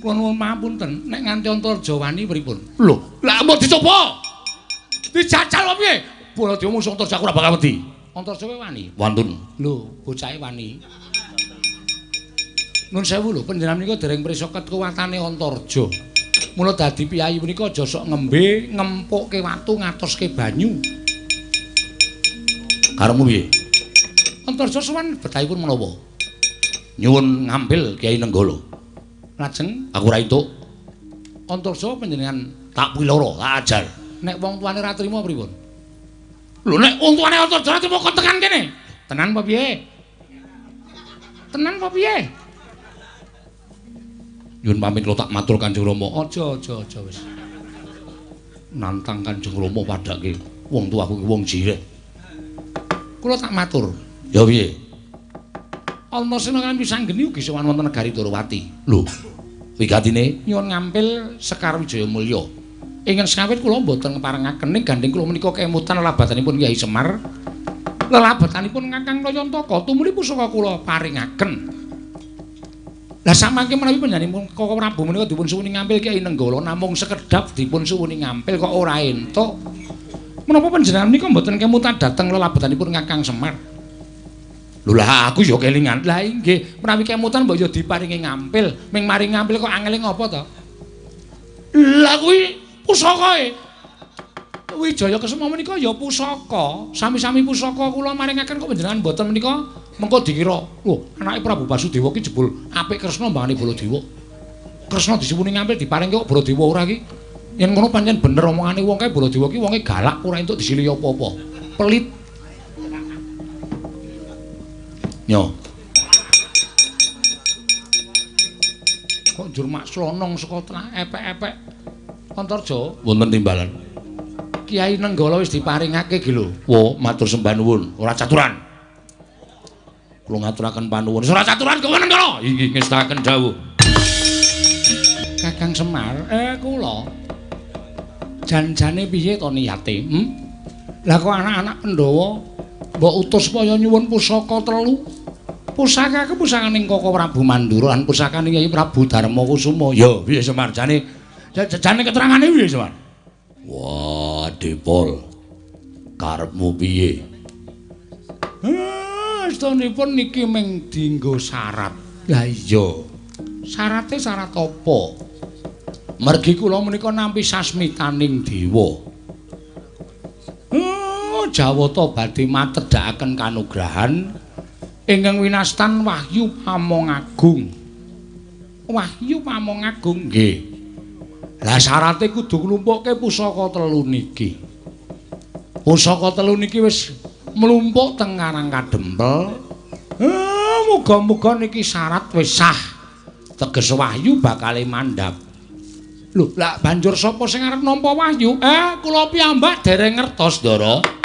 Kula nuwun pangapunten, nek nganti Antarja wani pripun? Lho, lha mbok dicoba. Dijajal apa piye? Baladewa musuh Antarja ora bakal wedi. Antarja kowe wani? Wantun. Lho, bocahe wani. Nun sewu lho, panjenengan menika dereng prisa kekuwatane Antarja. Mula dadi piyai menika aja sok ngembe, ngempukke watu, ngatoske banyu. Karemu piye? Antarja sowan betahipun menawa? Nyuwun ngambil Kyai Nenggala. Lajeng aku ora entuk. Antarja panjenengan tak piloro, tak ajar. Nek wong tuane ra trima pripun? Lho nek wong tuane Antarja ra trima kok tekan kene. Tenan apa piye? Tenan apa piye? Nyuwun pamit kula tak matur Kanjeng Rama. Aja wis. Nantang Kanjeng Rama padhake wong tuaku ki wong jireh. Kula tak matur. Ya piye? Antasena kan bisa nggeni ugi sowan wonten negari Durawati. Lho, wigatine nyuwun ngampil Sekar Wijaya Mulya. Ingkang sekawit kula mboten ngeparengaken ning gandeng kula menika kemutan lelabatanipun Kyai Semar. Lelabatanipun Kakang Nayantaka tumuli pusaka kula paringaken. Lah samangke menawi panjenenganipun Koko Prabu menika dipun suwuni ngampil Kyai Nenggala namung sekedhap dipun suwuni ngampil kok ora entuk. Menapa panjenengan menika mboten kemutan dhateng lelabatanipun Kakang Semar? Lho lah aku ya kelingan. Lah inggih, menawi kemutan mbok ya diparingi ngampil. Ming mari ngampil kok angel ngopo to? Lah kuwi pusakae. Wijaya Kesuma menika ya pusaka. Sami-sami pusaka kula maringaken kok panjenengan mboten menika mengko dikira, lho anake Prabu Basudewa ki jebul apik Kresna mbangane Baladewa. Kresna disuwuni ngampil diparingke kok Baladewa ora ki. Yen ngono pancen bener omongane wong kae Baladewa ki wonge galak ora entuk disili apa-apa. Pelit. Nyo. Kok njur mak slonong saka tengah epek-epek Antarja wonten timbalan. Kyai Nenggala wis diparingake ki lho. Wo, matur sembah nuwun, ora caturan. Kula ngaturaken panuwun. Ora caturan kok Nenggala. Inggih ngestaken dawuh. Kakang Semar, kula janjane piye to niyate? Lah kok anak-anak Pandhawa mbok utus supaya nyuwun pusaka telu. Pusaka ke pusakaning Koko Prabu Mandura lan pusakaning Kyai Prabu Darmakusuma. Ya, piye Semar? Jane keterangane piye Semar? Wah, Depol. Karepmu piye? Astunipun niki mung dienggo syarat. Lah iya. Syarate syarat apa? Mergi kula menika nampi sasmitaning dewa. Jawata badhe matedhakaken kanugrahan ingkang winastan Wahyu Pamongagung. Wahyu Pamongagung nggih. Lah syarate kudu nglumpukke pusaka telu niki. Pusaka telu niki wis mlumpuk teng Karang Kadempel. Muga-muga niki syarat wis sah. Teges Wahyu bakale mandhap. Lho, lah banjur sapa sing arep nampa Wahyu? Kula piyambak dereng ngertos, Ndara.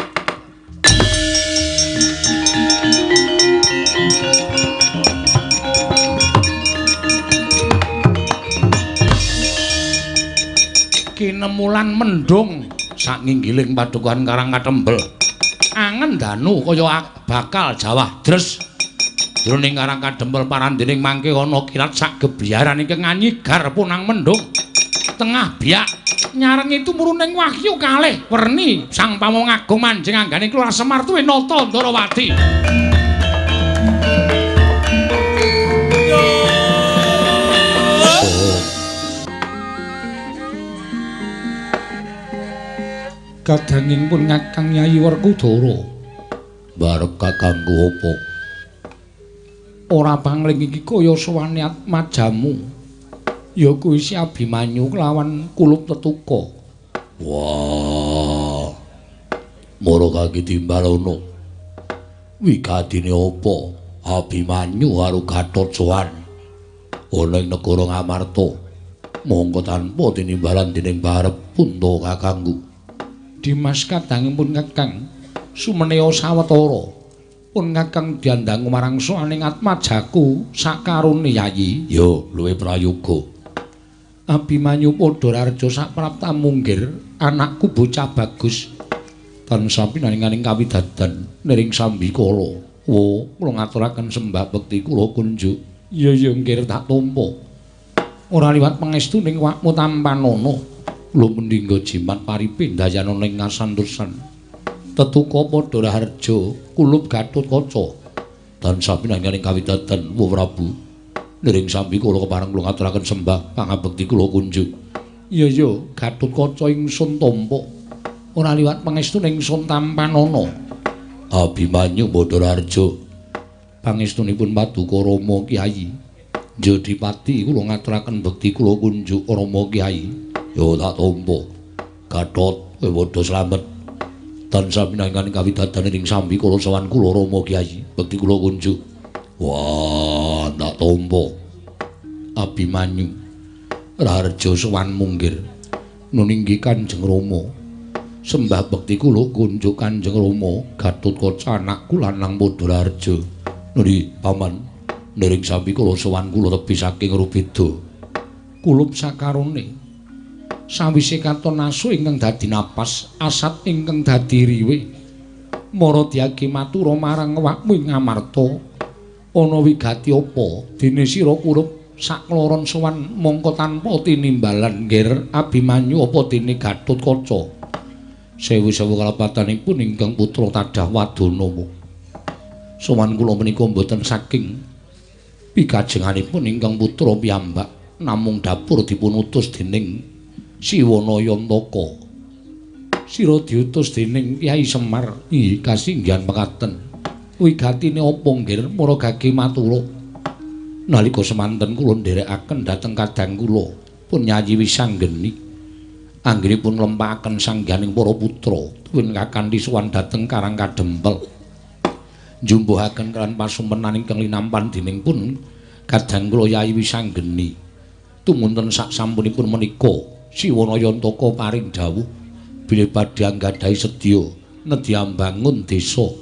Kinemulan mendung sakinggiling padukan Karang Kadempel. Angen danu kaya bakal jawah dres. Jroning Karang Kadempel parandening mangke ana kirat sak gebiaran ingkang nganyigar punang mendung. Tengah biak nyareng itu muruning Wahyu kalih werni Sang Pamongagung manjing anggane Kelurahan Semar tuwi nata Ndarawati. Kadanging pun Kakang Yayi Werkudara. Barep kakangku apa? Ora pangling iki kaya sowane Atmajamu. Ya kuwi si Abimanyu kelawan Kulup Tetuka. Wah. Mara kaki timbalono. Wigatine apa? Abimanyu karo Gatotkaca ana ing negara Ngamarta. Monggo tanpa tinimbalan dening barep punta kakangku. Dimas kadangipun Kakang sumeneo sawetara pun Kakang diandang marang soaning Atmajaku sakarone Yayi ya luwih prayoga. Abimanyu padha raja saprapta munggir anakku bocah bagus tansah pinaringaning kawidadan niring sambikala. Kula ngaturaken sembah bekti kula kunjuk. Ya nggih tak tampa. ora liwat pangestu ning wakmu tampanana kula mendingga jimat paripe ndayana ning ngasantosan tetuka padha raharja kulup Gatotkaca dan sami nanging kawidadan Wa Prabu niring sambi kula kepareng kula ngaturaken sembah pangabekti kula kunjuk iya Gatotkaca ingsun tampa ora liwat pangestu ning ingsun tampanana Abimanyu padha raharja pangestunipun Paduka Rama Kyai Jodipati kula ngaturaken bekti kula kunjuk Rama Kyai ya tak tampa Gatot kowe padha slamet tansah pinangan kawidadan ing sambi kula sowan kula Rama Kyai bekti kula kunjuk wah tak tampa Abimanyu raharja sowan munggir nuninggi Kanjeng Rama sembah bekti kula kunjuk Kanjeng Rama Gatotkaca anakku lanang padha raharja nuri paman niring sambi kula sowan kula tebih saking Rubeda kulup sakarone sawise katon asu ingkang dadi napas asat ingkang dadi riwe mara diagi matura marang awakmu ing Amarta ana wigati apa dene sira kurup sakloron sowan mongko tanpa tinimbalan nggir Abimanyu apa dene Gatotkaca sewu-sewu kalepatanipun ingkang putra Tadah Wadana sowan kula menika mboten saking pikajenganipun ingkang putra piyambak namung dapur dipun utus dening Siwana Yantaka sira diutus dening Kyai Semar ih kasinggihan mekaten wigatine apa nggir para gage matura nalika semanten kula nderekaken dhateng kadang kula pun nyayi wisanggeni anggenipun nglempahaken sanggihaning para putra tuwin kakanthi sowan dhateng Karang Kadempel njumbuhaken kelan pasumpenan ingkang linampan dening pun kadang kula Yayi Wisanggeni tumunten sak sampunipun menika Siwana Yantaka paring dawuh bilih badhe anggadhahi sedya nedya mbangun desa.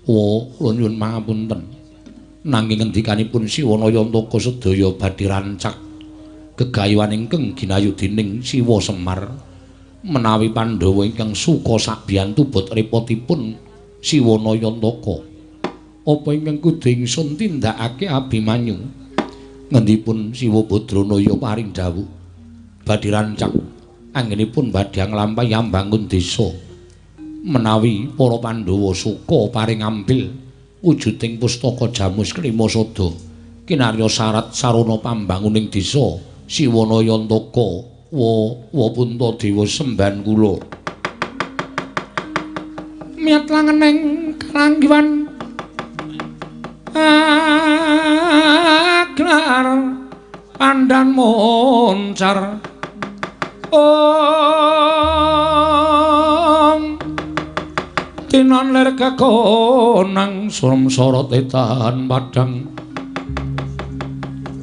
Kula nyuwun pangapunten. Nanging ngendikanipun Siwana Yantaka sedaya badhe rancak gegayuhan ingkang ginayu dening Siwa Semar menawi Pandhawa ingkang suka sabiyantu bot repotipun Siwana Yantaka. Apa ingkang kudu ingsun tindakake Abimanyu? Ngendipun Siwa Badranaya paring dawuh badhe rancak anggenipun badhe nglampahi mbangun desa menawi para Pandhawa suka paring ambil wujuding pustaka Jamus Klimasada kinarya syarat sarana pambanguning desa Siwana Yantaka wa Puntadewa semban kula miat langening kalanggiwan aglar pandan moncar Om tinon lir kakonang samsara tetan padhang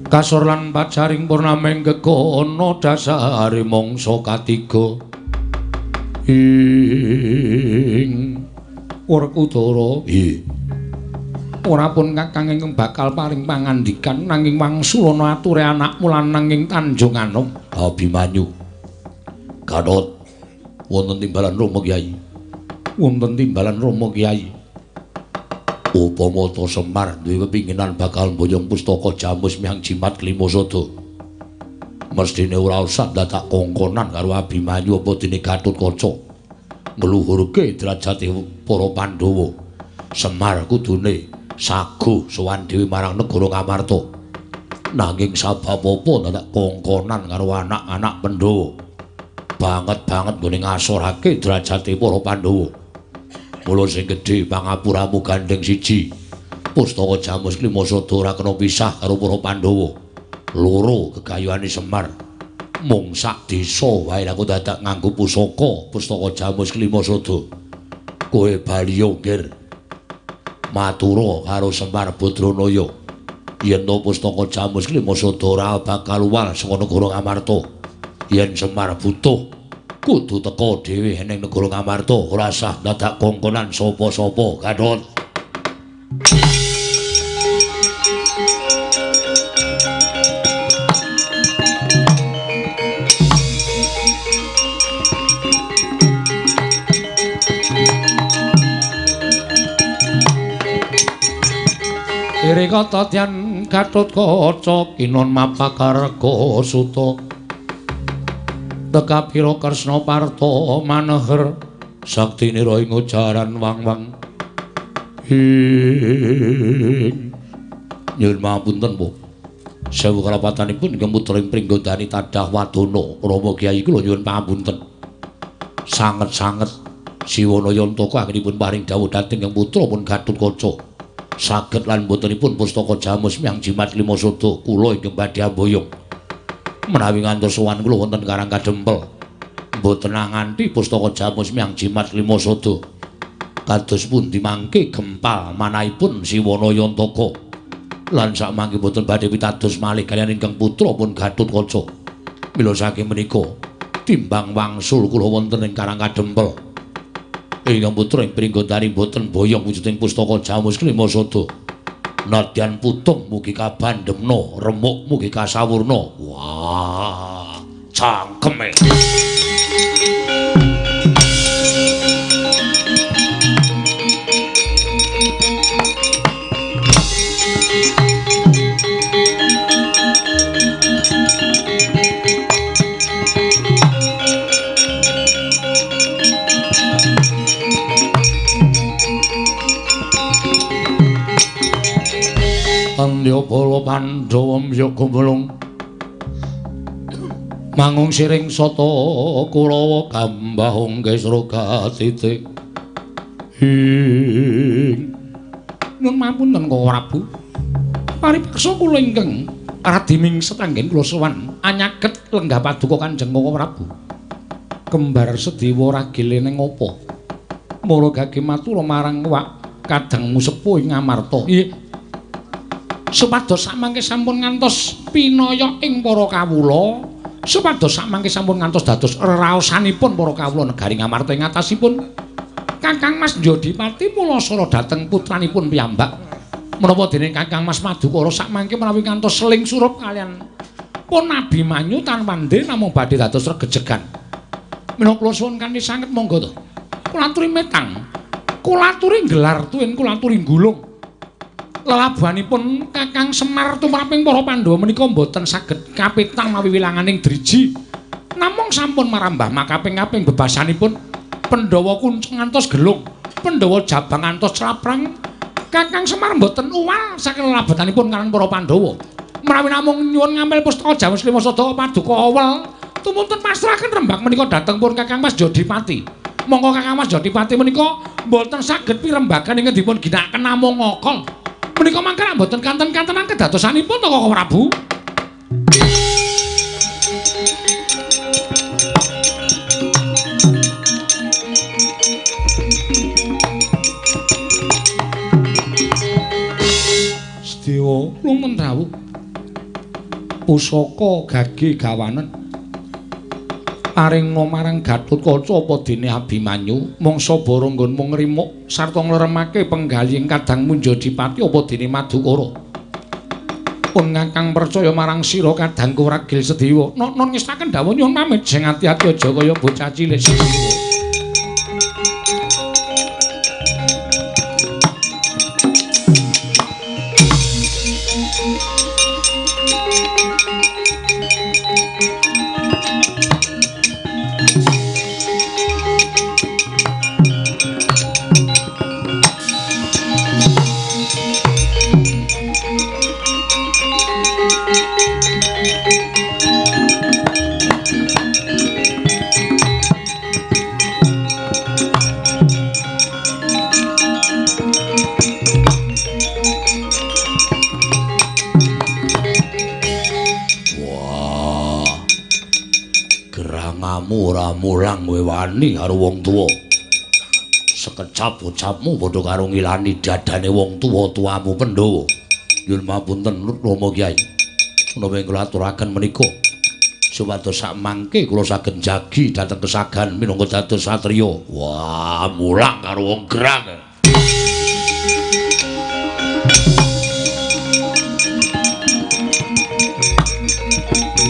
kasor lan pacaring purnaming gegono dasare mangsa katiga ing Werkudara ora pun kakang ingkang bakal paring pangandikan nanging wangsulana ature anakmu lanang ing Tanjung Anom Abimanyu Gatot wonten timbalan Rama Kyai wonten timbalan Rama Kyai upama ta Semar duwe kepinginan bakal mboyong pustaka Jamus mihang jimat Klimasada mestine ora usah dadak kongkonan karo Abimanyu apa dene Gatotkaca ngluhurke derajate para Pandhawa Semar kudune sagu sowan dhewe marang negara Ngamarta nanging sabab apa dadak kongkonan karo anak-anak Pandhawa banget-banget nggone ngasorake derajate para Pandhawa mula sing gedhe pangapuramu gandeng siji pustaka Jamus Klimasada ora kena pisah karo para Pandhawa loro gegayuhane Semar mung sak desa wae aku dadak nganggo pusaka pustaka Jamus Klimasada kowe bali nggir matura karo Semar Badranaya yen to pustaka Jamus Klimasada ora bakal luwal saka negara Ngamarta yen Semar butuh kudu teka dhewe ning negara Ngamarta ora usah dadak kongkonan sapa-sapa Gatot Iri kata dian Gatotkaca kinon mapakarga suta teka pira Kresna Parta maneher saktinira ing ujaran wang-wang nyuwun mapunten po sewu kalapatanipun ingkang putring Pringgondani Tadah Wadana Rama Kyai kula nyuwun pamunten sanget-sanget Siwanayantaka anggenipun paring dawuh dhateng ingkang putra pun Gatotkaca saged lan botenipun pustaka Jamus Miang Jimat Lima Sada kula ingkang badhe amboyong menawi ngantos sowan kula wonten Karang Kadempel mboten nganti pustaka Jamus Miang Jimat Lima Sada kados pundi mangke gempal manahipun Siwanayantaka lan sakmangke boten badhe pitados malih kaliyan ingkang putra pun Gatotkaca mila saking menika timbang wangsul kula wonten ing Karang Kadempel ingkang putra ing Pringgondani boten boyong wujuding pustaka Jamus Lima Sada nadyan putung mugi kabandhemna remuk mugi kasawurna wah cangkeme Andya bala Pandhawa mya gumulung mangung siring sata Kurawa gambahung Kesrogatitik nun mapunten Kang Prabu paripaksa kula ingkang radiming setanggen kula sowan anyaket lenggah paduka Kanjeng Kang Prabu kembar Sedewa ragile ning apa mara gage matur marang wak kadangmu sepuh ing Amarta supados samangke sampun ngantos pinaya ing para kawula supados samangke sampun ngantos dados raosanipun para kawula negari Ngamarta ing atasipun Kakang Mas Jodipati mulasara dhateng putranipun piyambak menapa dening Kakang Mas Madukara samangke menawi ngantos seling surup kalian pun Abimanyu tanpa ndhe namung badhe dados regejegan menawa kula suwun kanthi sanget monggo to kula aturi metang kula aturi gelar tuwin kula aturi gulung lelabuhanipun Kakang Semar tumraping para Pandhawa menika boten saged kapitan mawi wilanganing driji namung sampun marambah makaping-kaping bebasanipun Pandhawa kuncung ngantos gelung Pandhawa jabang ngantos craprang Kakang Semar boten uwal saking lelabetanipun kaliyan para Pandhawa menawi namung nyuwun ngambil pustaka Jamus Lima Sada paduka awel tumunten pasrahaken rembag menika dhateng pun Kakang Mas Jodipati monggo Kakang Mas Jodipati menika boten saged pirembagan ingkang dipun ginakaken namung ngokol menika mangke mboten kanten-kantenan kedatosanipun to Kang Prabu. Sedewa lumen rawuh. Pusaka gage gawanen. Paring marang Gatotkaca apa dene Abimanyu mangsa Baranggon mung ngrimuk sarta ngleremake penggaling kadang Munjadipati apa dene Madukara pun ngakang percaya marang sira kadang Kuragil Sedewa non ngestaken dawuh nyuwun pamit sing ati-ati aja kaya bocah cilik Sedewa ora mulang kowe wani karo wong tuwa. Sekecap ucapmu padha karo ngilani dadane wong tuwa-tuwamu Pandhawa. Nyuwun mapunten Rama Kyai. Menawi kula aturaken menika supados sak mangke kula saged njagi dhateng kesagan minangka dados satriya. Wah, mulang karo wong gerang.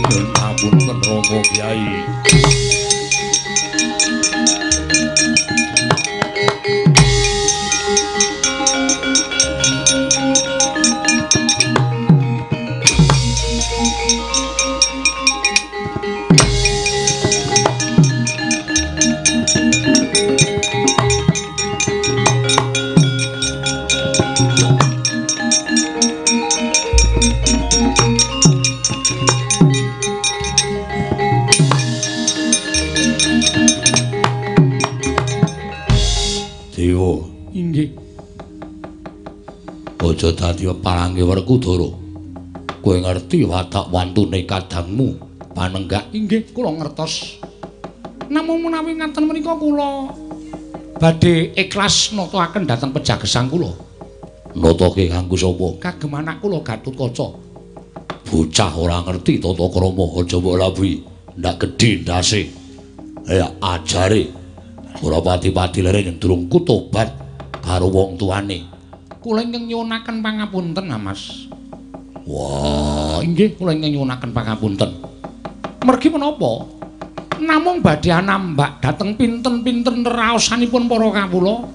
Nyuwun mapunten Rama Kyai. aja dadi palange Werkudara. Kowe ngerti watak wantune kadangmu panenggak? Inggih, kula ngertos. Namung menawi ngaten menika kula badhe ikhlas natahaken dhateng pejagesang kula. Natake kanggo sapa? Kagem anak kula Gatotkaca. Bocah ora ngerti tata krama, aja mbok labuhi. Ndak gedhe ndase. Ya ajare ora pati-pati lere durung kutobat karo wong tuane. Kula ingkang nyuwunaken pangapunten, Mas. Wah, inggih kula ingkang nyuwunaken pangapunten. Mergi menapa? Namung badhe anambak dhateng pinten-pinten raosanipun para kawula.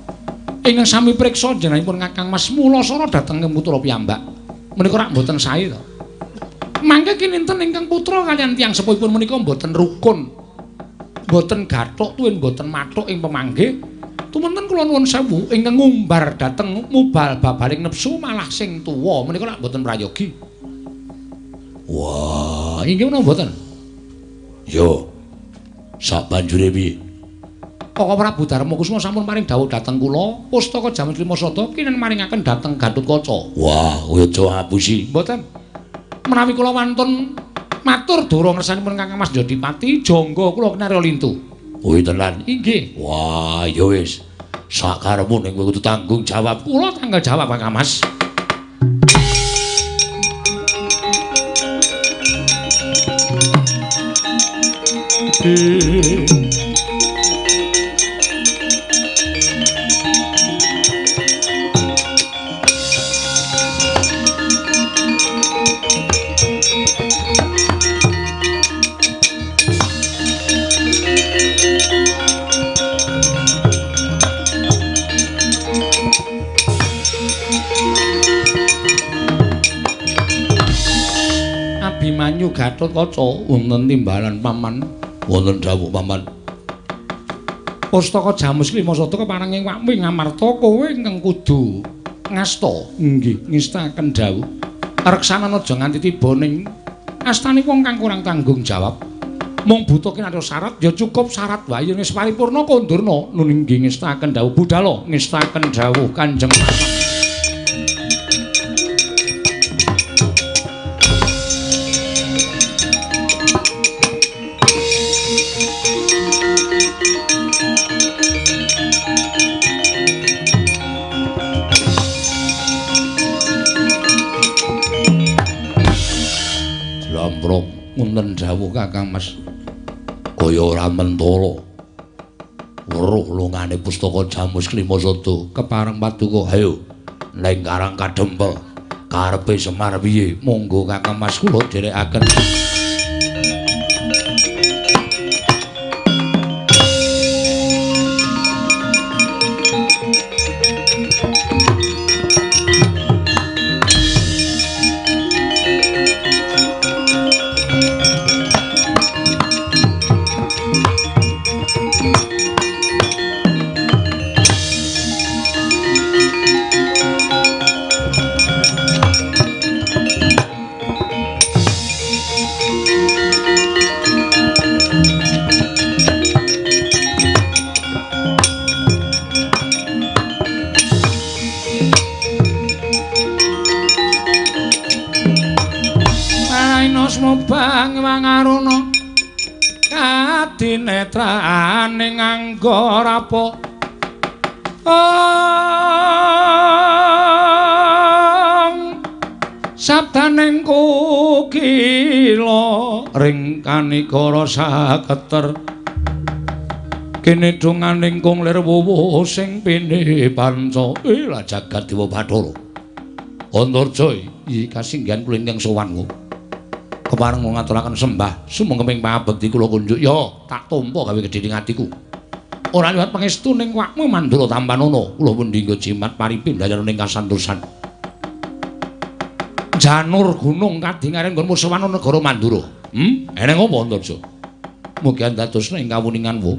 Ingkang sami priksa jenengipun Kakang Mas Mulasara dhateng putra piyambak. Menika rak mboten sae to. Mangke kinten ingkang putra kaliyan tiyang sepuhipun menika mboten rukun. Mboten gathuk tuwin mboten mathuk ing pemanggih. Tumunten kula nuwun sewu ingkang ngumbar dhateng mubal babaling nepsu malah sing tuwa menika rak mboten prayogi. Wah, inggih menapa mboten? Yo. Sabanjure piye? Koko Prabu Darma Kusuma sampun maring dawuh dhateng kula, pustaka Jamus Lima Sada kinen maringaken dhateng Gatotkaca. Wah, aja ngapusi. Mboten. Menawi kula wantun matur dura ngersanipun Kakang Mas Jodipati, jangga kula kinarya lintu. Oh, tenan. Inggih. Wah, ya wis. Sakarepmu ning kowe kudu tanggung jawab. Kula tanggung jawab, Kakang Mas. Abimanyu Gatotkaca wonten timbalan paman, wonten dawuh paman. Pustaka Jamus Lima Sada keparenging wakmi ngamarta kowe ingkang kudu ngasta. Nggih, ngestaken dawuh. Reksanana aja nganti tiba ning astane wong kang kurang tanggung jawab. Mung buta kinarya syarat ya cukup syarat wae wis paripurna kondurna. Nun inggih ngestaken dawuh budhal, ngestaken dawuh Kanjeng Rama. Wonten dawuh Kakang Mas kaya ora mentala weruh lungane pustaka Jamus Lima Sada kepareng paduka hayo ning Karang Kadempel karepe Semar piye monggo Kakang Mas kula dherekaken. Bang mangaruna kadinetrane nganggo rapo sabdaning kukila ring kanikara saketer kene dunganing kung lir wuwuh sing pene panca la jagat dewa Bathara Antarja iki kasinggihan kula ingkang sowan kepareng ngaturaken sembah sumeng keping pangabekti kula kunjuk ya tak tampa gawe gedhening atiku ora liwat pangestu ning wakmu Mandura Tampanana kula pundi nggo jimat paripin dayaning kasantosan janur gunung kadingaren nggon musawana negara Mandura eneng apa Antarja mugi andadosna ing kawuningan wo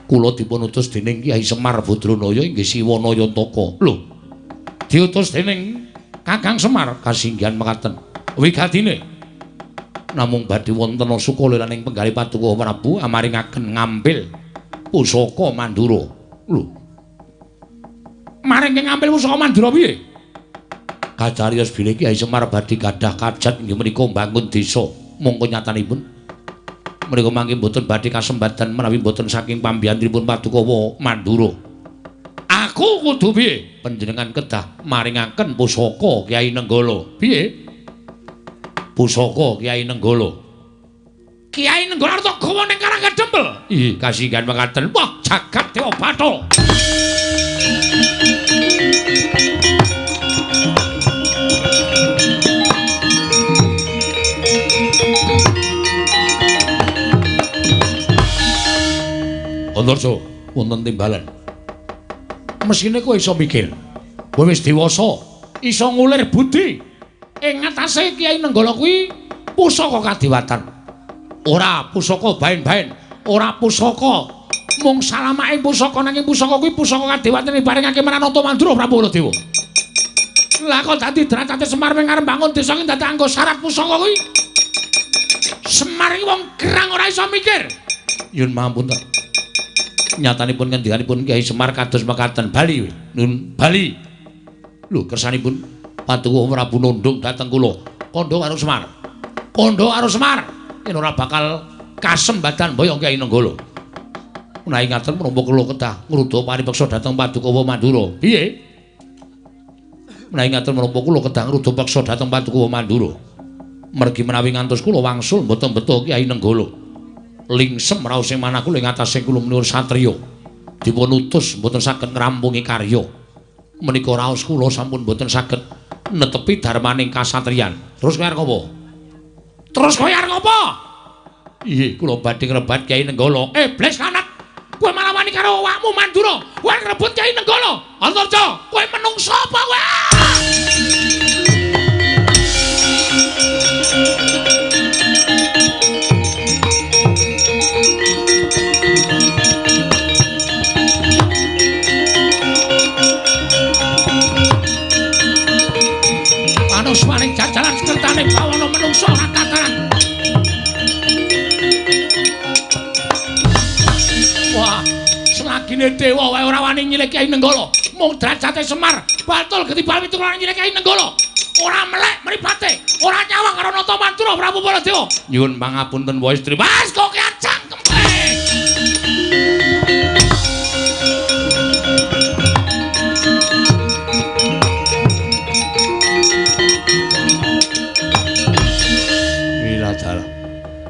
kula dipun utus dening Kyai Semar Badranaya inggih Siwana Yantaka lho diutus dening Kakang Semar kasinggihan mekaten wigatine namung badhe wonten sukalira ing penggalih Paduka Prabu amaringaken ngambil pusaka Mandura. Lho. Maring ngambil pusaka Mandura piye? Kacarios bilih Kyai Semar badhe gadah kajat inggih menika mbangun desa. Mongko nyatanipun menika mangke boten badhe kasembadan menawi boten saking pambiyantinipun Padukawa Mandura. Aku kudu piye? Panjenengan kedah maringaken pusaka Kyai Nenggala. Piye? Pusaka Kyai Nenggala. Kyai Nenggala arta gawa ning Karanggadempel. Ih, kasihan mekaten. Wah, jagat Dewa Bathara. Antarja, wonten timbalan. Mesine kowe iso mikir. Kowe wis dewasa, iso ngulir budi. Ing ngatasé Kyai Nenggala kuwi pusaka kadewatan. Ora pusaka baen-baen, ora pusaka mung salamake pusaka nanging pusaka kuwi pusaka kadewatan diparingake marang Nata Mandura Prabu Baladewa. Lah kok dadi drajate Semar ming arep bangun desa iki dadi anggo syarat pusaka kuwi. Semar iki wong gerang ora iso mikir. Yun mahapunten. Nyatanipun ngendikanipun Kyai Semar kados mekaten bali nun bali lho kersanipun Paduka Prabu nundung dhateng kula kandha karo Semar yen ora bakal kasembadan mbaya Kyai Nenggala menawi ngaten menapa kula kedah ngruda paripeksa dhateng Paduka Mandura piye menawi ngaten menapa kula kedah ngruda peksa dhateng Paduka Mandura mergi menawi ngantos kula wangsul mboten beto Kyai Nenggala lingsem raos ing manah kula ing atase kula menika satriya dipun utus mboten saged ngrampungi karya menika raos kula sampun mboten saged netepi darmaning kasatriyan terus kowe arep apa iya kula badhe ngrebat Kyai Nenggala bles anak kowe malah wani karo awakmu Mandura kowe ngrebut Kyai Nenggala Antarja kowe menungso apa kowe maning jajalan sekertane bawana menungso ora tataran. Wah, selagine dewa wae ora wani nyilih Kyai Nenggala. Mung derajate Semar, batul ketibal pitulungan nyilih Kyai Nenggala. Ora melek mripate, ora nyawang karo Nata Mandura Prabu Baladewa. Nyuwun pangapunten wa istri. Mas kok kiancang kemple.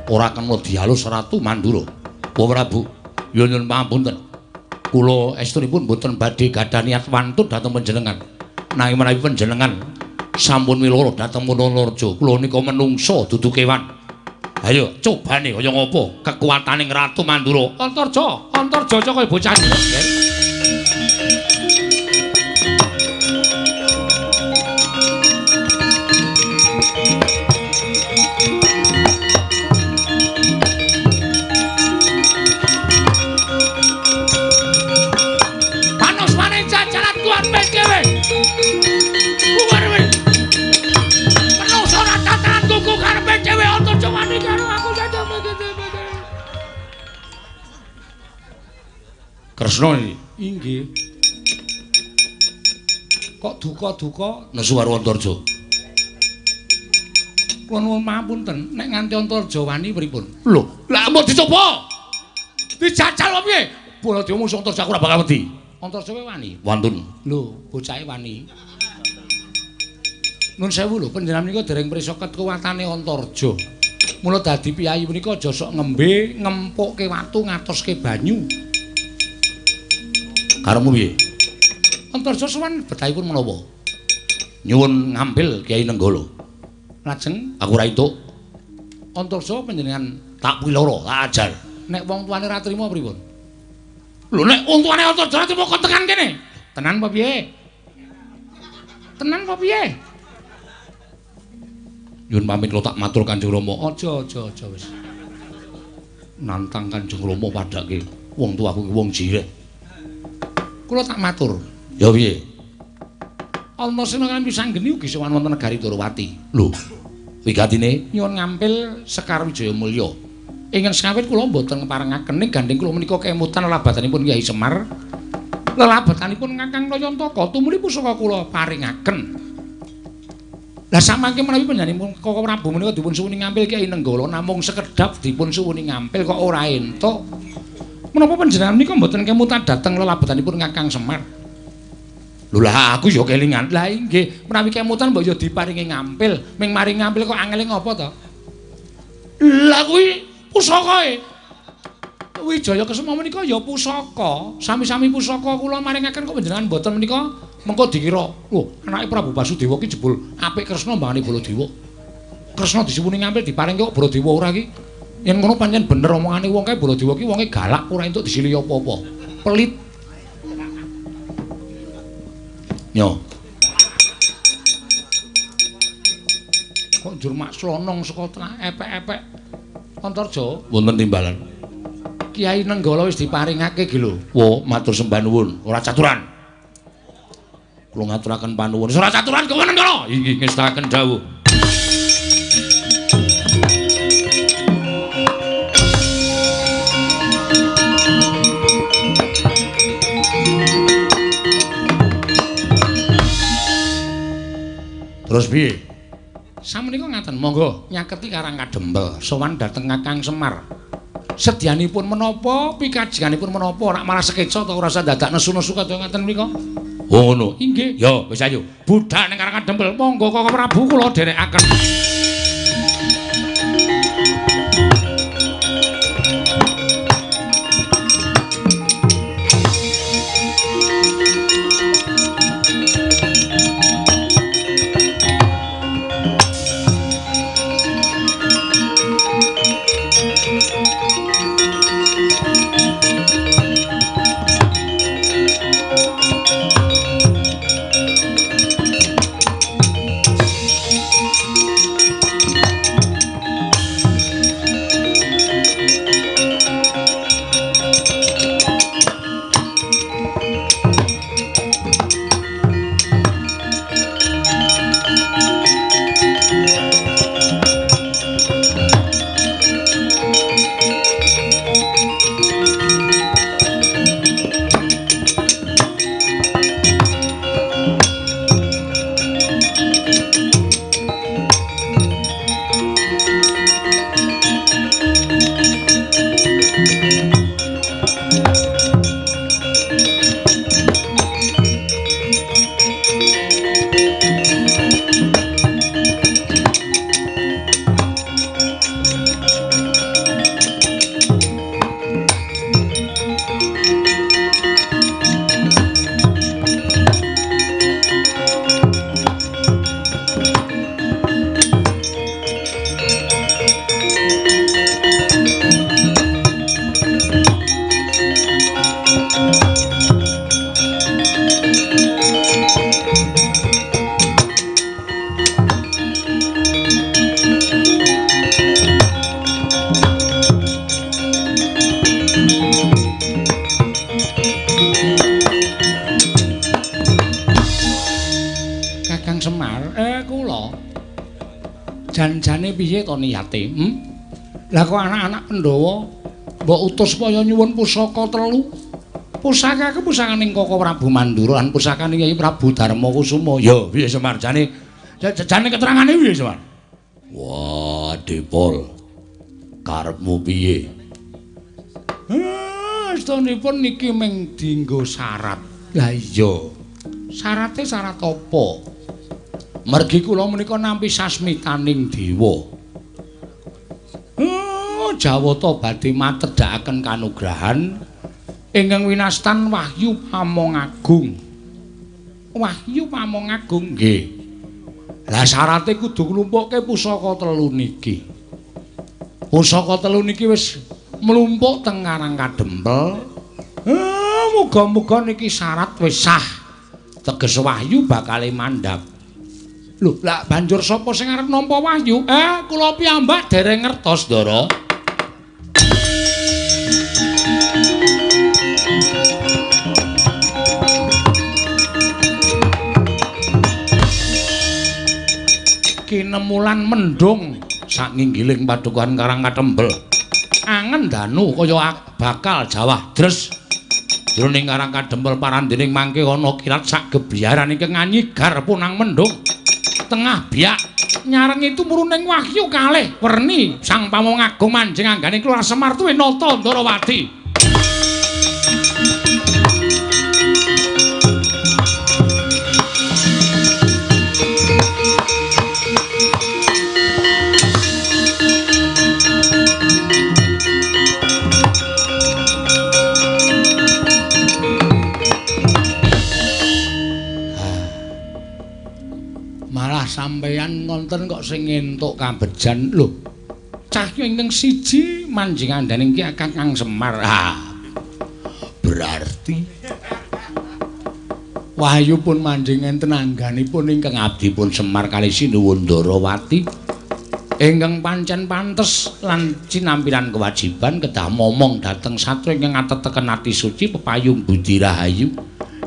Ora kena dialus Ratu Mandura. Wa Prabu, ya nyuwun pangapunten. Kula estunipun boten badhe gadah niat wantun dhateng panjenengan. Nanging menawi panjenengan sampun miloro dhateng Wonorejo, kula nika menungso dudu kewan. Ayo cobane kaya ngapa kekuwataning Ratu Mandura. Antarja, Antarja kaya bocah cilik. Kresna inggih. Kok duka-duka nesu karo Antarja. Kula nuwun pangapunten, nek nganti Antarja wani pripun? Lho, lah mau dicoba. Dijajal apa piye? Baladewa musuh Antarja aku ora bakal wedi. Antarja kowe wani? Wantun. Lho, bocahe wani. Nun sewu lho, panjenengan menika dereng prisa kekuwatane Antarja. Mula dadi piyai menika aja sok ngembe ngempukke watu ngatoske banyu. Karemu piye? Antarja sowan betahipun menapa? Nyuwun ngambil Kyai Nenggala. Lajeng aku ora entuk. Antarja panjenengan tak piloro, tak ajar. Nek wong tuane ra trima pripun? Lho nek wong tuane Antarja ra trima kok tekan kene. Tenan apa piye? Tenan apa piye? Nyuwun pamit kula tak matur Kanjeng Rama. Aja wis. Nantang Kanjeng Rama padhake wong tuaku ki wong jireh. Kula tak matur. Ya piye? Antasena kan pisanggeni ugi sowan wonten negari Durawati. Lho, wigatine nyuwun ngampil Sekar Wijaya Mulya. Ingkang sekawit kula mboten ngeparengaken ing gandeng kula menika kemutan lelabatanipun Kyai Semar. Lelabatanipun Kakang Nayantaka tumuli pusaka kula paringaken. Lah samangke menawi panjenengan Koko Prabu menika dipun suwuni ngampil Kyai Nenggala namung sekedhap dipun suwuni ngampil kok ora entuk. Menapa panjenengan menika mboten kemutan dhateng lelabetanipun Kakang Semar? Lho lah aku ya kelingan. Lah inggih, menawi kemutan mbok ya diparingi ngampil, ming maring ngampil kok angele ngopo to? Lah kuwi pusakae. Wijaya Kesuma menika ya pusaka. Sami-sami pusaka kula maringaken kok panjenengan mboten menika mengko dikira, lho anake Prabu Basudewa ki jebul apik Kresna mbangane Baladewa. Kresna disuwuni ngampil diparingke kok Baladewa ora ki. Yen ngono pancen bener omongane wong kae Baladewa ki wonge galak ora entuk disili apa-apa. Pelit. Yo. Kok njur mak slonong saka tengah epek-epek. Antarja wonten timbalan. Kyai Nenggala wis diparingake ki lho. Wo, matur sembah nuwun, ora caturan. Kula ngaturaken panuwun. Ora caturan kok Nenggala. Inggih ngestaken dawuh. Terus piye? Samenika ngaten, monggo nyaketi Karang Kadempel sowan dhateng Kakang Semar. Sedyanipun menapa, pikajenganipun menapa, rak malah sekeca ta ora usah dadak nesu-nesu kaya ngaten menika. Oh ngono. Inggih. Ya wis ayo. Budhak ning Karang Kadempel, monggo Koko Prabu kula dherekaken. Janjane piye to niyate? Lah kok anak-anak Pandhawa mbok utus supaya nyuwun pusaka telu. Pusaka ke pusakaning Koko Prabu Mandura lan pusakaning Kyai Prabu Darma Kusuma. Ya, piye Semar? Jane keterangane piye Semar? Wah, Depol. Karepmu piye? Astunipun niki mung dienggo syarat. Lah iya. Syarate syarat apa? Mergi kula menika nampi sasmitaning dewa. Jawata badhe matedhakaken kanugrahan ingkang winastan Wahyu Pamongagung. Wahyu Pamongagung nggih. Lah syarate kudu nglumpukke pusaka telu niki. Pusaka telu niki wis mlumpuk teng Karang Kadempel. Muga-muga niki syarat wis sah. Teges Wahyu bakale mandhap. Lho, lah banjur sapa sing arep nampa Wahyu? Kula piyambak dereng ngertos, Ndara. Kinemulan mendung sakinggiling padukan Karang Kadempel. Angen danu kaya bakal jawah dres. Jroning Karang Kadempel parandening mangke ana kirat sak gebiaran ingkang nganyigar punang mendung. tengah biak nyarengi tumurunning wahyu kalih werni sang pamong agung manjing anggane Kelurahan Semar tuwi nata Ndarawati. Sampeyan ngonten kok sing entuk kabejan lho. Cahya ingkang siji manjing andaning Ki Kakang Semar. Berarti wahyu pun manjing enten angganipun ingkang abdipun Semar kalih Sinuwun Ndarawati. Ingkang pancen pantes lan cinampiran kewajiban kedah momong dhateng satra ingkang ateteken ati suci pepayung budi rahayu.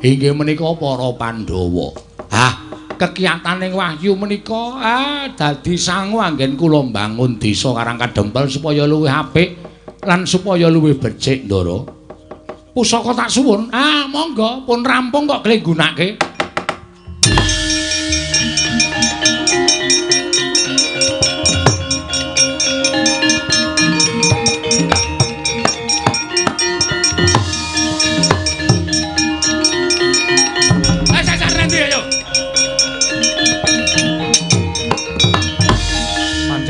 Inggih menika para Pandhawa. Kekiyataning wahyu menika dadi sangu anggen kula mbangun desa Karang Kadempel supaya luwih apik lan supaya luwih becik Ndara. Pusaka tak suwun. Monggo pun rampung kok gelem gunake.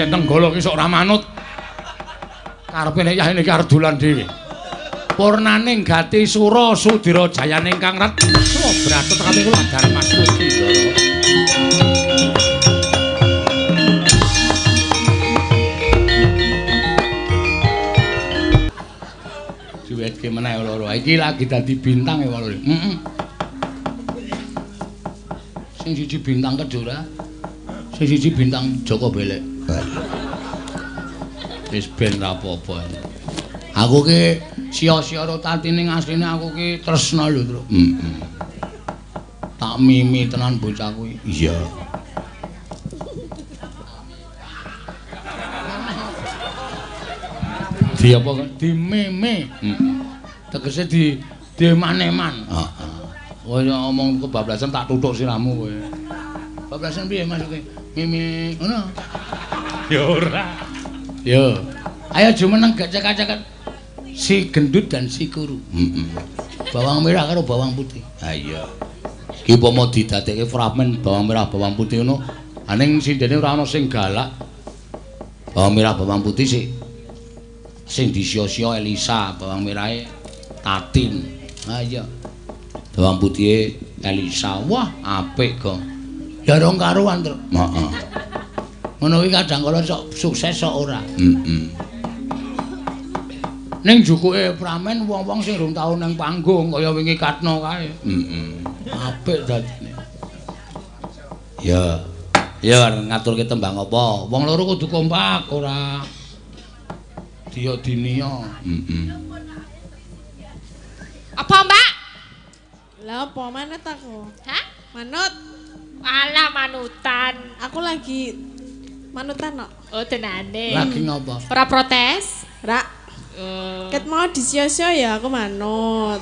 Tenggala ki sok ora manut. Karepe nek yah niki arep dolan dhewe. Purnaning gati sura Sudira Jayane ingkang ret. Bratut kami kula Adar Mas Ruki. Diwetke meneh loro. Iki lagi dadi bintang ya loro. Sing siji bintang Kejora. Sing siji bintang Joko Belek. Wis ben ra apa-apa. Aku ki sia-sia rotatine asline aku ki tresna lho, Tru. Tak mimi tenan bocah kuwi. Iya. Di apa kan? Di meme. Tegese di maneman. Heeh. Kaya omong kebablasan tak tuthuk siramu kowe. Bablasan piye maksude? Mimi ngono. Ya ora. Yo. Ayo jumeneng gak cekak-cekak. Si gendut dan si kuru. Bawang merah karo bawang putih. Ha iya. Ki upama didadekke fragmen bawang merah bawang putih ngono, aning sindene ora ana sing galak. Bawang merah bawang putih sing disia-sia Elisa, bawang merahe Tatin. Ha iya. Bawang putih Elisa. Wah, apik kok. Ya rong karuan, Tru. Heeh. Ngono kuwi kadang kala sok sukses sok ora. Ning jukuke pramen wong-wong sing rung tau nang panggung kaya wingi Katno kae. Apik dadine. Ya. Ya ngaturke tembang apa? Wong loro kudu kompak ora diya-dinia. Apa, Mbak? Lah apa manut aku? Hah? Manut. Alah manutan. Aku lagi manutan kok. Oh, tenane. Lagi ngopo? Ora protes? Ra. Ket mau disia-sia ya aku manut.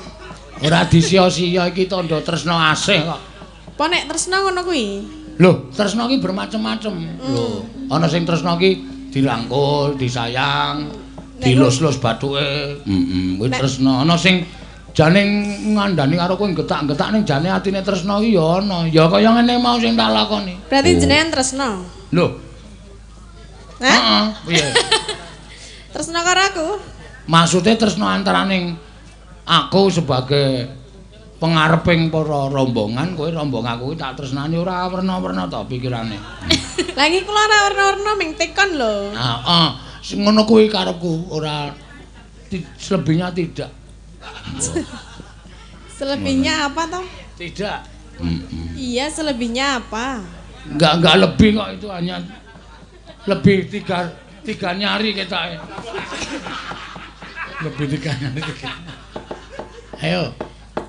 Ora disia-sia iki tandha tresna asih kok. Apa nek tresna ngono kuwi? Lho, tresna ki bermacam-macam. Lho, ana sing tresna ki dirangkul, disayang, dilus-lus bathuke. Kuwi tresna. Ana sing jane ngandani karo kowe getak-getak ning jane atine tresna ki ya ana. Ya kaya ngene mau sing tak lakoni. Berarti jenengan tresna. Lho. Hah? Heeh, piye? Tresna karo aku? Maksude tresna antaraning aku sebagai pengareping para rombongan, kowe rombongan kuwi tak tresnani ora werna-werna ta pikirane. Lagi kula ora werna-werna ming tekon lho. Heeh, sing ngono kuwi karepku, ora selebihnya tidak. Selebihnya apa toh? Tidak. Iya, selebihnya apa? Enggak lebih kok, itu hanya lebih tiga nyari ketake. Lebih tiga nyari. Ayo,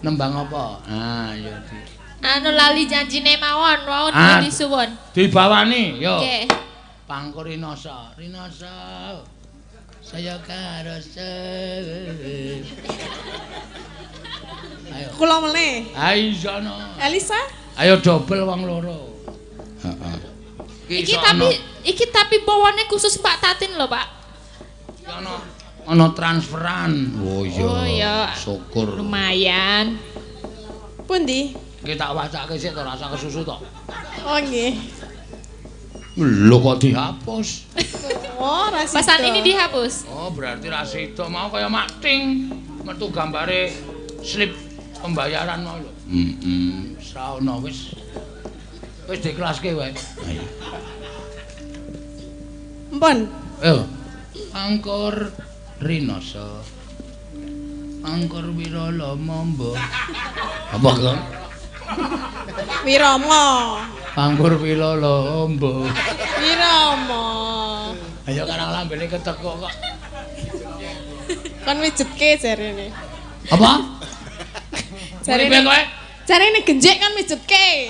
nembang apa? Ayo. Anu lali janjine mawon, wau disuwun. Dibawani, yo. Nggih. Pangku Rinoso. Saya karose. Ayo. Kula meneh. Ayo sono. Elisa? Ayo dobel wong loro. Heeh. Iki tapi bawane khusus Pak Tatin lho, Pak. Ana transferan. Oh iya. Syukur. Lumayan. Pundi? Iki tak wacake sik to rasa kesusu to. Oh nggih. Lho kok dihapus. Oh, rasida. Pesan ini dihapus. Oh, berarti rasida mau kaya makting. Metu gambare slip pembayaran mau lho. Saono wis dikelaske wae. Ayo. Mpun. Ayo. Angkor Rinoso. Angkor Wiralama mbok. Apa kok? Wirama. Angkor Wiralama. Wirama. Ayo karang lambene ketekuk kok. Kon mijetke jarene. Apa? Jarene kowe? Jarene genjek kan mijetke.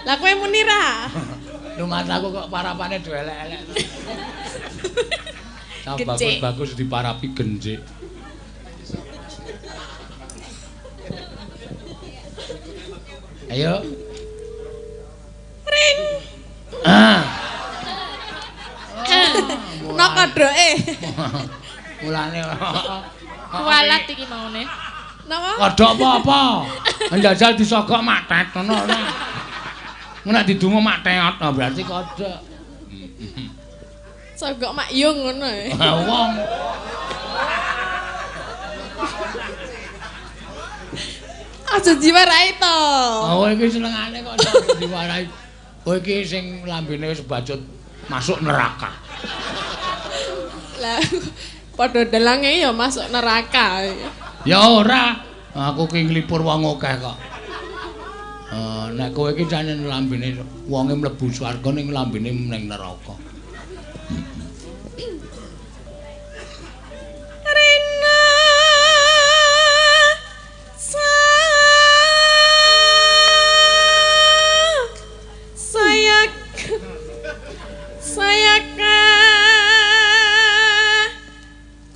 Lah kowe muni ra? Lumat aku kok parapane do elek-elek. Genjek. Bagus diparapi genjek. Ayo. Ring. Nok kodhoke. Mulane Kualat iki maune. Napa? kodhok apa-apa. Njajal disogok matet ngono. Nek didungo mateot berarti kodhok. Sogok mak yo ngono e. Wong. Aja diwarai to. Oh iki senengane kok iso diwarai. Oh iki sing lambene wis bacut masuk neraka. Lah padha delange ya masuk neraka. Ya ora. Aku ki nglipur wong akeh kok. Nek kowe iki jane lambene wonge mlebu swarga ning lambene ning neraka. Rina saya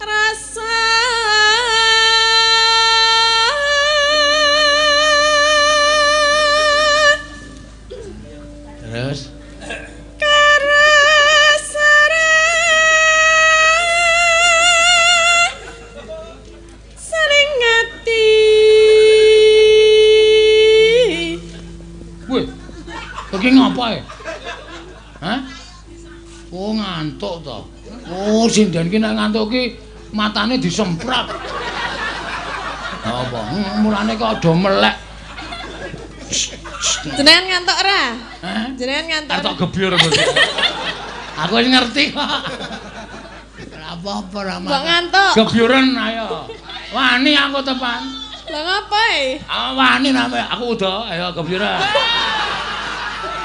rasa Terus iki ngapa e? Hah? Oh ngantuk to. Oh sinden ki nek ngantuk ki matane disemprot. Apa? Mulane kok do melek. Jenengan ngantuk ora? Hah? Jenengan ngantuk. Arep gebyur mesti. Aku wis ngerti kok. Ora apa-apa ra Mbok ngantuk. Gebyuren ayo. Wani aku tepan. Lah ngapa e? Wani name aku udah ayo gebyuren.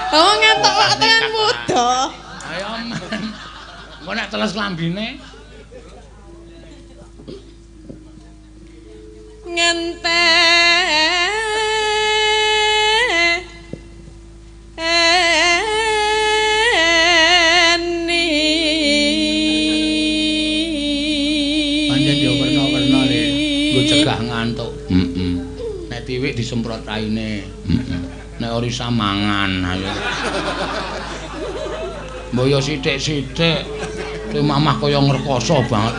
Oh ngantuk kok tekan muda. Ayo men. Engko nek teles lambine pancen yo werna-werna le nggo cegah ngantuk. Nek tiwik disemprot raine. Nek orisa mangan ayo. Mboyo sithik-sithik. Kuwi mamah kaya ngrekoso banget.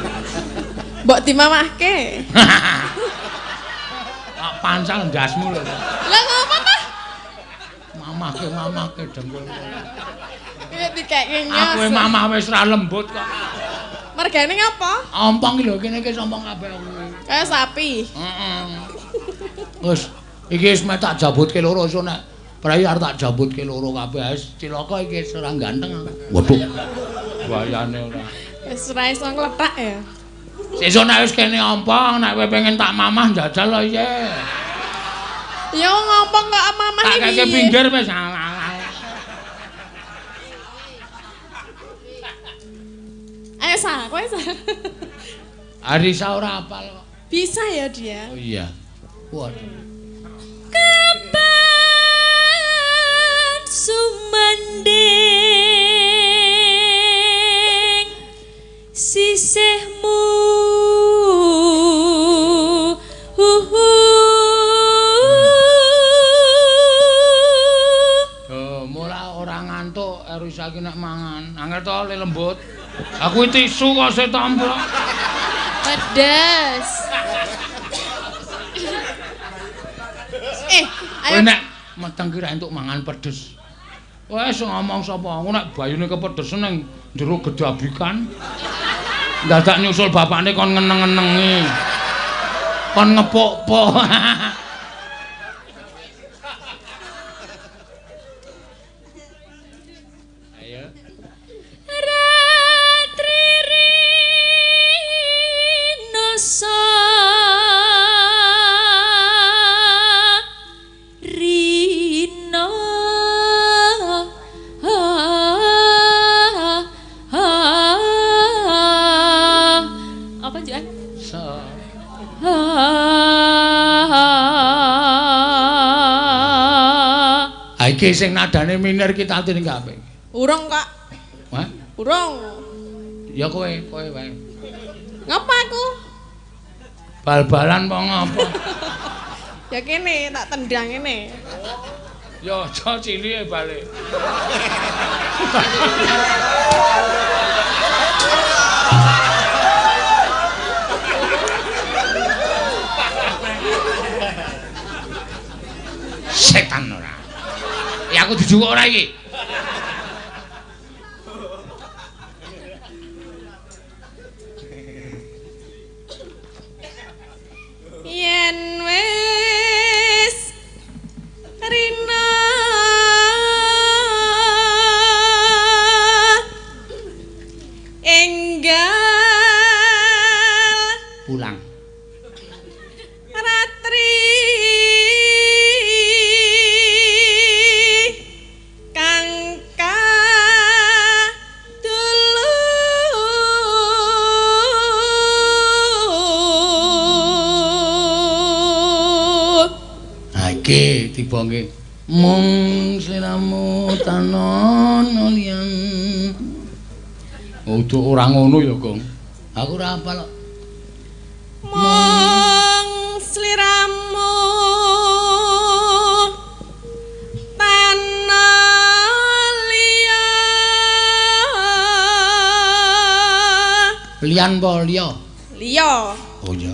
Mbok dimamahke. Tak pancal ndasmu lho. Lah ngapa ta? Mamahke dengkul. Iki dikeke nyos. Aku mamah wis ra lembut kok. Mergane ngapa? Ompong lho kene iki ompong kabeh kuwi. Kaya sapi. Heeh. Wis iki wis tak jabutke loro iso nek prai arep tak jabutke loro kabeh wis cilaka iki ora ganteng. Waduh. Wayane ora. Wis ora iso ngletak ya. Sesuk nek wis kene ompong nek kowe pengen tak mamah njajal lho iya. Ya ngompong kok mamah iki. Tak keke pinggir wis. Ayo sa, kowe sa. Arisa ora apal kok. Bisa ya dia. Oh iya. Waduh. Kapan sumanding sisihmu Eri saiki nek mangan, angel to le lembut. Aku tisu kok sik tomplok. Pedes. Ayo nek meteng kira entuk mangan pedes. Wes ngomong sapa? Aku nek bayune kepedesen ning jero gedabikan. Dadak nyusul bapakne kon ngeneng-ngenengi. Kon ngepok-pok. Ayo. Ratri rinoso rino apa Juan? Iki sing nadane minor ki tadi ning kabeh. Urung, Kak. Hah? Urung. Ya kowe wae. Ngapa aku? Bal-balan apa ngapa? Ya kene tak tendang kene. Ya aja cilike balik. Setan ora. Ya aku dijukuk ora iki. Yen wis rina enggal Pulang. ratri kang kadulu. Iki tiba nggih mung sliramu tanon liyan. Udah ora ngono ya, Gong. Aku ora apal. Mong sliramu Liyan apa liya? liya Oh ya.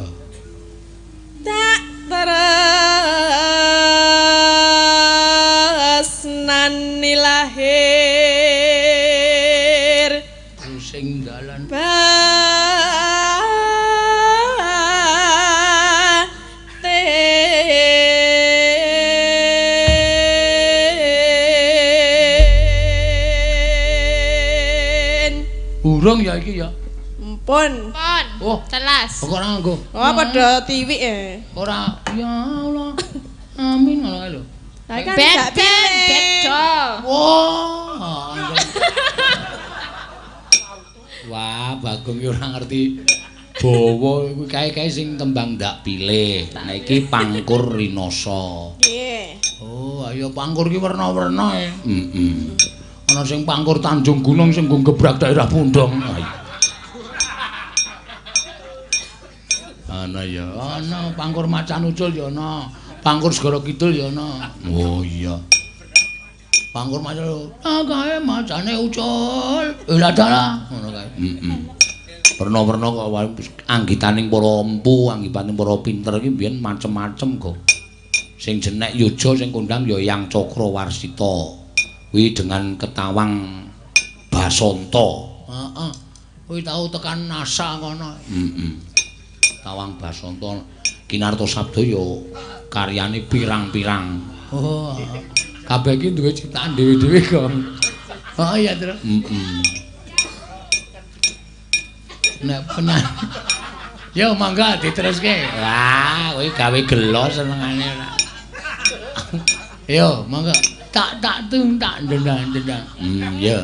tak tresnani lahir Sing dalan. batin. Urung ya iki ya. Empun. Pon. Oh. Telas. Kok ora nganggo? Oh, padha tiwik ya. Ora. Ya Allah. Amin ngono kae lho. Lah kan gak Beten, pilih. bedo. Wah. Wah, Bagong ki ora ngerti bawa kuwi kae-kae sing tembang ndak pilih. Nah iki pangkur rinoso. Nggih. Oh, ayo pangkur ki werna-werna e. Heeh. Ana sing pangkur Tanjung Gunung sing nggo gebrak daerah Pundong. Ana ya, ana pangkur Macan Ucul ya ana. Pangkur Segara Kidul ya ana. Oh iya. Pangkur Macan kae macane Ucul. Lah dalah ngono kae. Heeh. Werna-werna kok anggitaning para empu, anggipaning para pinter iki biyen macem-macem kok. Sing jenek Yoja sing kondang ya Yang Cakrawarsita. Kuwi dengan ketawang Basanta. Heeh. Kuwi tau tekan NASA kono. Heeh. Tawang Basanta Kinarta Sabda ya karyane pirang-pirang. Oh. Kabeh iki duwe ciptaan dhewe-dhewe kok. Oh iya, Tru. Heeh. Nek penyanyi. Yo mangga diteruske. Wah, kowe gawe gelo senengane ora. Yo, mangga tak tung tak ndendang-ndendang. Yo. Yo.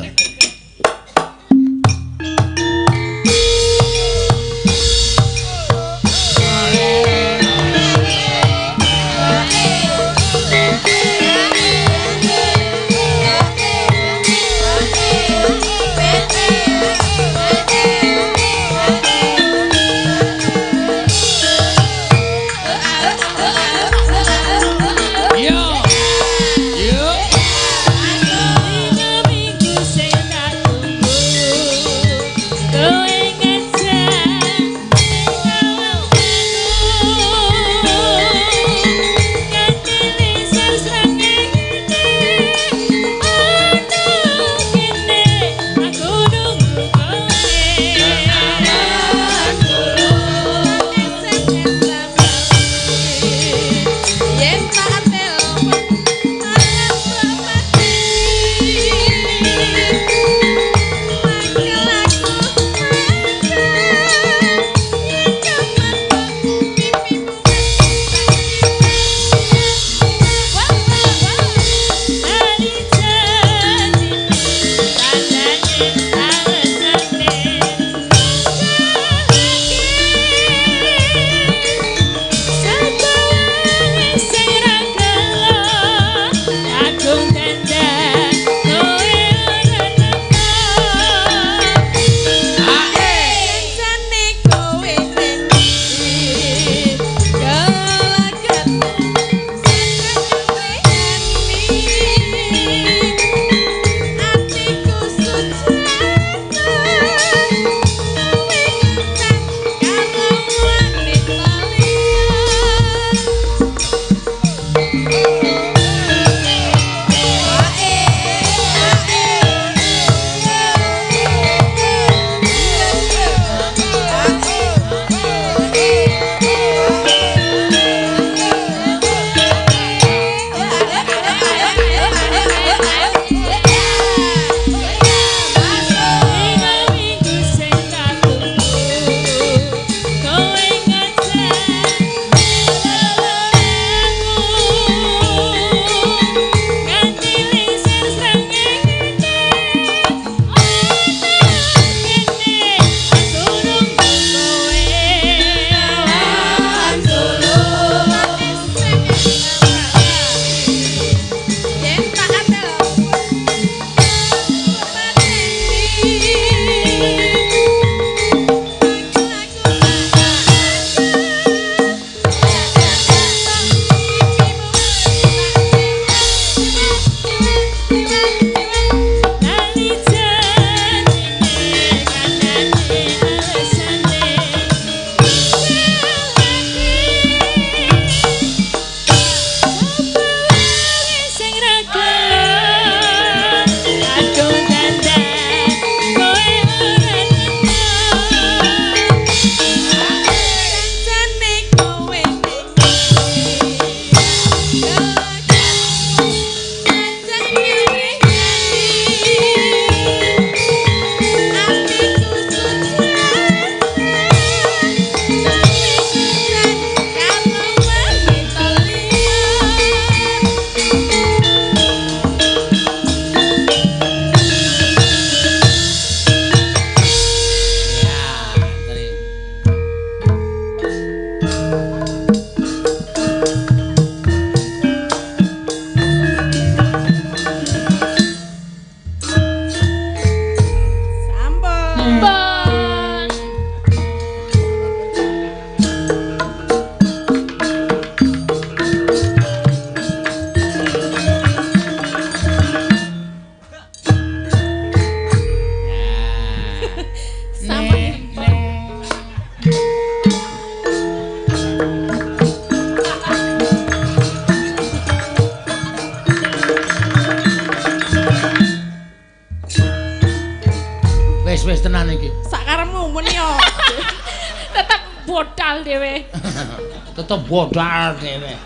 Sampun. Wis tenan iki. Sakarepmu mun yo. Tetep bodal dhewe. Tetep bodal dhewe.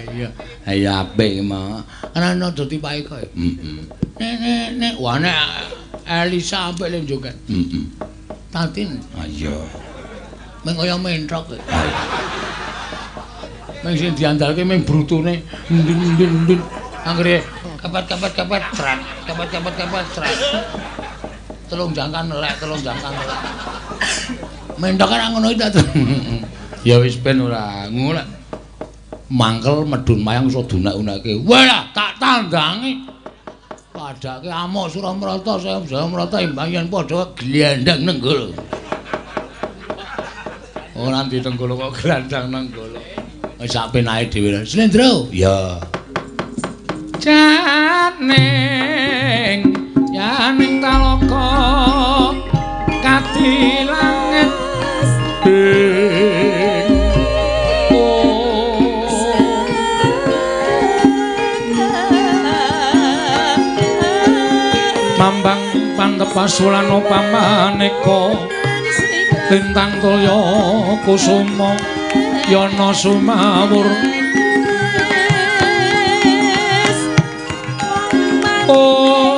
Iya. Ayo apik mah. Ana aja tipake kowe. Nek wah nek Elisa apik le joget. Tatin. Ayo. Meng kaya mentrok. Meng sing diandalke meng brutune ndun-ndun. Anggere kapet trat. Kapet trat. Telung jangkan elek. Mentok kan ngono iki ta. Ya wis ben ora ngono. Mangkel medun mayang iso dunak-unake. Wah, tak tandangi. Padake amuk Suramrata, Suramrata imbang yen padha glendang nenggol. Ora ndi tenggolo kok glendang nenggolo. Wis sak penake dhewe. Slendro. Ya. Janing yaning talaka kadilanget Mambang pantepasul pamaneka lintang toya kusuma yana sumawur Oh